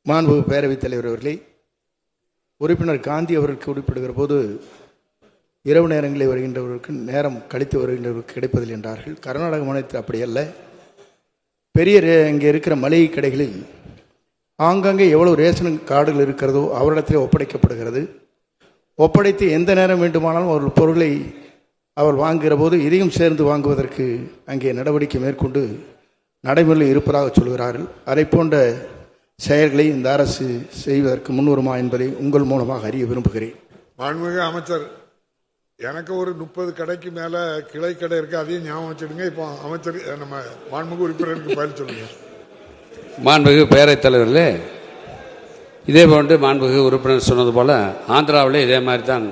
மாண்புமிகு பேரவைத் தலைவர் அவர்களே, உறுப்பினர் காந்தி அவர்கள் குறிப்பிடுகிற போது இரவு நேரங்களில் வருகின்றவர்களுக்கு நேரம் கழித்து வருகின்றவர்களுக்கு கிடைப்பதில்லை என்றார்கள். கர்நாடக மாநிலத்தில் அப்படி அல்ல. பெரிய இங்கே இருக்கிற மளிகை கடைகளில் ஆங்காங்கே எவ்வளவு ரேஷன் கார்டுகள் இருக்கிறதோ அவரிடத்திலே ஒப்படைக்கப்படுகிறது. ஒப்படைத்து எந்த நேரம் வேண்டுமானாலும் அவர்கள் பொருளை அவர் வாங்குகிற போது இதையும் சேர்ந்து வாங்குவதற்கு அங்கே நடவடிக்கை மேற்கொண்டு நடைமுறையில் இருப்பதாக சொல்கிறார்கள். அதை போன்ற செயல்களை இந்த அரசு செய்வதற்கு முன்வருமா என்பதை உங்கள் மூலமாக அறிய விரும்புகிறேன். மாண்புமிகு அமைச்சர், எனக்கு ஒரு 30 கடைக்கு மேல கிளை கடை இருக்கு, அதையும் ஞாபகம் வச்சுடுங்க. இப்போ அமைச்சர் நம்ம மாண்புமிகு உறுப்பினருக்கு பதில் சொல்லுங்க. மாண்புமிகு பேரவைத் தலைவர்களே, இதே போன்று மாண்புமிகு உறுப்பினர் சொன்னது போல ஆந்திராவிலே இதே மாதிரி தான்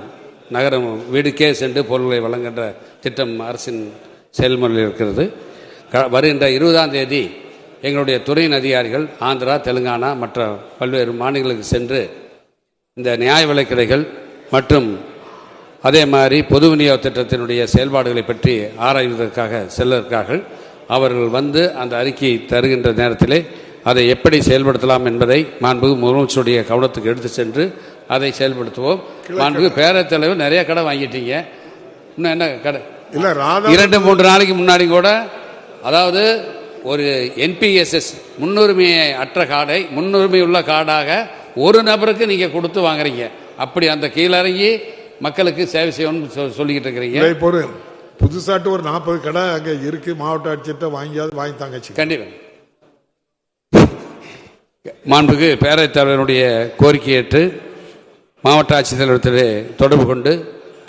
நகரம் வீடுக்கே சென்று பொருட்களை வழங்குகின்ற திட்டம் அரசின் செயல்முறையில் இருக்கிறது. வருகின்ற 20ஆம் தேதி எங்களுடைய துறையின் அதிகாரிகள் ஆந்திரா, தெலுங்கானா மற்ற பல்வேறு மாநிலங்களுக்கு சென்று இந்த நியாய விலைக் கடைகள் மற்றும் அதே மாதிரி பொது விநியோக திட்டத்தினுடைய செயல்பாடுகளை பற்றி ஆராய்வதற்காக செல்வதற்காக அவர்கள் வந்து அந்த அறிக்கையை தருகின்ற நேரத்திலே அதை எப்படி செயல்படுத்தலாம் என்பதை மாண்புமிகு முதலமைச்சருடைய கவனத்துக்கு எடுத்து சென்று அதை செயல்படுத்துவோம். மாண்புமிகு பேரவைத் தலைவர் நிறைய கடை வாங்கிட்டீங்க, இன்னும் என்ன கடை? 2-3 நாளைக்கு முன்னாடி கூட, அதாவது ஒரு என்பிஎஸ்எஸ் முன்னுரிமை அற்ற கார்டை முன்னுரிமை உள்ள கார்டாக ஒரு நபருக்கு நீங்க கொடுத்து வாங்குறீங்க. அப்படி அந்த கீழிறங்கி மக்களுக்கு சேவை செய்யணும்னு சொல்லிக்கிட்டு இருக்கிறீங்க. இப்போ புதுசாட்டு ஒரு 40 கடை அங்கே இருக்கு, மாவட்ட ஆட்சியர்கிட்ட வாங்கி தாங்க. கண்டிப்பா மாண்புக்கு பேரவைத் தலைவருடைய கோரிக்கை ஏற்று மாவட்ட ஆட்சித்தலைவரத்திலே தொடர்பு கொண்டு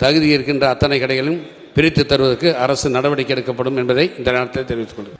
தகுதி இருக்கின்ற அத்தனை கடைகளும் பிரித்து தருவதற்கு அரசு நடவடிக்கை எடுக்கப்படும் என்பதை இந்த நேரத்தில் தெரிவித்துக் கொள்கிறேன்.